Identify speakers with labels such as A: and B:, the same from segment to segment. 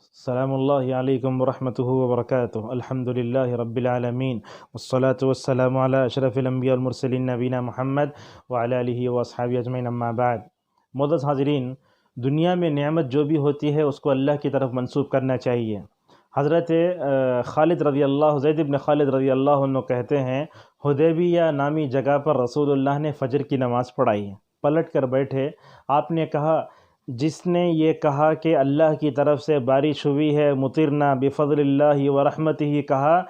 A: السلام اللہ علیکم ورحمۃ وبرکاتہ۔ الحمد للہ رب العالمین والصلاة والسلام علی اشرف الانبیاء والمرسلین نبینا محمد وعلی آلہ واصحابہ اجمعین، اما بعد۔ معزز حاضرین، دنیا میں نعمت جو بھی ہوتی ہے اس کو اللہ کی طرف منسوب کرنا چاہیے۔ حضرت زید بن خالد رضی اللہ عنہ کہتے ہیں، حدیبیہ نامی جگہ پر رسول اللہ نے فجر کی نماز پڑھائی، پلٹ کر بیٹھے، آپ نے کہا، جس نے یہ کہا کہ اللہ کی طرف سے بارش ہوئی ہے، مطرنا بفضل اللہ ورحمتہ، کہا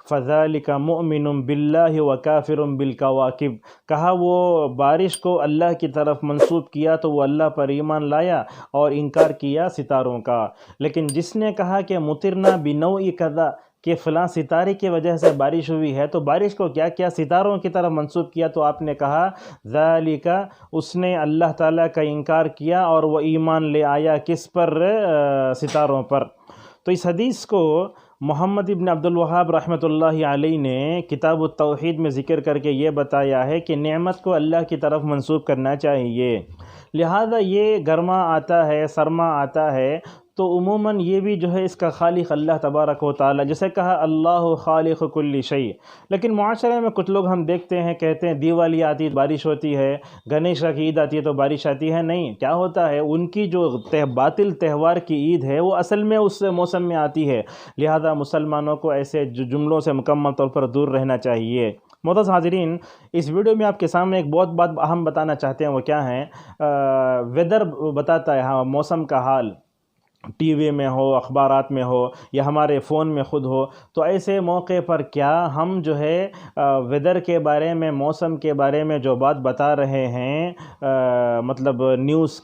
A: فذالک مؤمن باللہ وکافر بالکواکب، کہا وہ بارش کو اللہ کی طرف منسوب کیا تو وہ اللہ پر ایمان لایا اور انکار کیا ستاروں کا۔ لیکن جس نے کہا کہ مطرنا بنوع کذا، کہ فلاں ستارے کی وجہ سے بارش ہوئی ہے، تو بارش کو کیا کیا ستاروں کی طرف منسوب کیا، تو آپ نے کہا ذالک، اس نے اللہ تعالیٰ کا انکار کیا اور وہ ایمان لے آیا کس پر؟ ستاروں پر۔ تو اس حدیث کو محمد ابن عبد الوہاب رحمۃ اللہ علیہ نے کتاب التوحید میں ذکر کر کے یہ بتایا ہے کہ نعمت کو اللہ کی طرف منسوب کرنا چاہیے۔ لہذا یہ گرما آتا ہے، سرما آتا ہے، تو عموماً یہ بھی جو ہے اس کا خالق اللہ تبارک و تعالی، جیسے کہا اللہ خالق کل شیء۔ لیکن معاشرے میں کچھ لوگ ہم دیکھتے ہیں، کہتے ہیں دیوالی آتی ہے بارش ہوتی ہے، گنیش کی عید آتی ہے تو بارش آتی ہے۔ نہیں، کیا ہوتا ہے، ان کی جو باطل تہوار کی عید ہے وہ اصل میں اس موسم میں آتی ہے۔ لہذا مسلمانوں کو ایسے جملوں سے مکمل طور پر دور رہنا چاہیے۔ معزز حاضرین، اس ویڈیو میں آپ کے سامنے ایک بہت بات اہم بتانا چاہتے ہیں، وہ کیا ہیں؟ ویدر بتاتا ہے، ہاں، موسم کا حال، ٹی وی میں ہو، اخبارات میں ہو، یا ہمارے فون میں خود ہو، تو ایسے موقع پر کیا ہم جو ہے ویدر کے بارے میں، موسم کے بارے میں جو بات بتا رہے ہیں، مطلب نیوز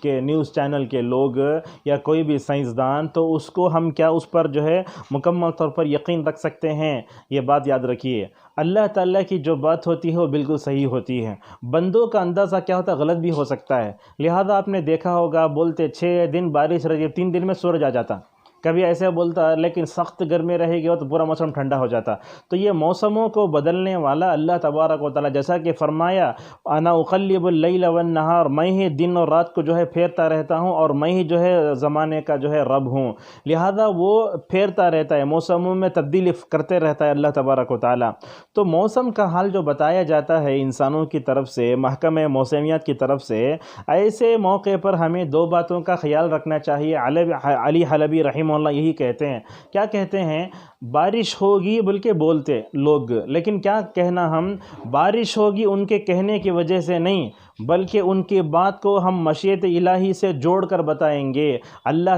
A: چینل کے لوگ یا کوئی بھی سائنسدان، تو اس کو ہم کیا اس پر جو ہے مکمل طور پر یقین رکھ سکتے ہیں؟ یہ بات یاد رکھیے، اللہ تعالیٰ کی جو بات ہوتی ہے وہ بالکل صحیح ہوتی ہے، بندوں کا اندازہ کیا ہوتا ہے، غلط بھی ہو سکتا ہے۔ لہذا آپ نے دیکھا ہوگا، بولتے 6 دن بارش رہی، 3 دن میں سورج آ جاتا، کبھی ایسے بولتا، لیکن سخت گرمی رہے گی تو پورا موسم ٹھنڈا ہو جاتا۔ تو یہ موسموں کو بدلنے والا اللہ تبارک و تعالیٰ، جیسا کہ فرمایا انا اقلب اللیل والنہار، میں ہی دن اور رات کو جو ہے پھیرتا رہتا ہوں، اور میں ہی جو ہے زمانے کا جو ہے رب ہوں۔ لہذا وہ پھیرتا رہتا ہے، موسموں میں تبدیلی کرتے رہتا ہے اللہ تبارک و تعالیٰ۔ تو موسم کا حال جو بتایا جاتا ہے انسانوں کی طرف سے، محکمہ موسمیات کی طرف سے، ایسے موقع پر ہمیں 2 باتوں کا خیال رکھنا چاہیے۔ علی حلبی رحمہ اللہ یہی کہتے ہیں، کیا کہتے ہیں؟ بارش ہوگی بلکہ بولتے لوگ، لیکن کیا کہنا ہم؟ بارش ہوگی ان کے کہنے کی وجہ سے نہیں، بلکہ ان کی بات کو ہم مشیت الہی سے جوڑ کر بتائیں گے۔ اللہ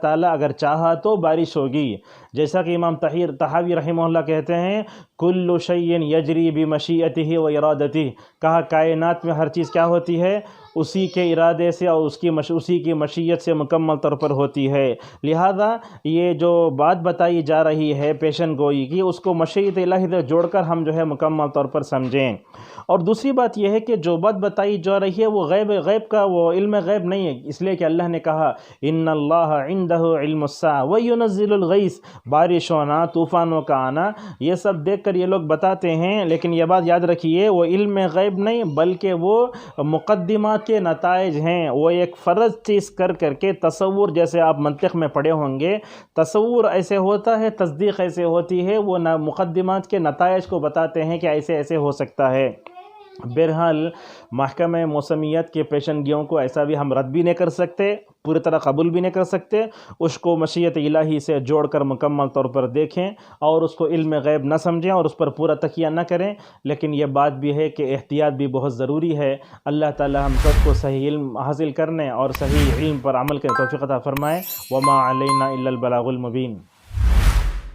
A: تعالیٰ اگر چاہا تو بارش ہوگی، جیسا کہ امام طحاوی رحمہ اللہ کہتے ہیں، کل شیء یجری بمشیئتہ و ارادتہ، کہا کائنات میں ہر چیز کیا ہوتی ہے؟ اسی کے ارادے سے اور اسی کی مشیت سے مکمل طور پر ہوتی ہے۔ لہذا یہ جو بات بتائی جا رہی ہے پیشن گوئی کی، اس کو مشیت الہی سے جوڑ کر ہم جو ہے مکمل طور پر سمجھیں۔ اور دوسری بات یہ ہے کہ جو بات بتائی جا رہی ہے وہ غیب کا، وہ علم غیب نہیں ہے، اس لیے کہ اللہ نے کہا ان اللہ عنده علم الساعہ وینزل الغیث، بارش ہونا، طوفانوں کا آنا، یہ سب دیکھ کر یہ لوگ بتاتے ہیں، لیکن یہ بات یاد رکھیے، وہ علم غیب نہیں، بلکہ وہ مقدمات کے نتائج ہیں۔ وہ ایک فرض چیز کر کے تصور، جیسے آپ منطق میں پڑھے ہوں گے، تصور ایسے ہوتا ہے، تصدیق ایسے ہوتی ہے، وہ مقدمات کے نتائج کو بتاتے ہیں کہ ایسے ایسے ہو سکتا ہے۔ بہرحال محکمہ موسمیات کے پیشنگیوں کو ایسا بھی ہم رد بھی نہیں کر سکتے، پوری طرح قبول بھی نہیں کر سکتے، اس کو مشیت الہی سے جوڑ کر مکمل طور پر دیکھیں اور اس کو علم غیب نہ سمجھیں اور اس پر پورا تکیہ نہ کریں۔ لیکن یہ بات بھی ہے کہ احتیاط بھی بہت ضروری ہے۔ اللہ تعالی ہم سب کو صحیح علم حاصل کرنے اور صحیح علم پر عمل کرنے توفیق عطا فرمائے۔ وما علینا الا البلاغ المبین۔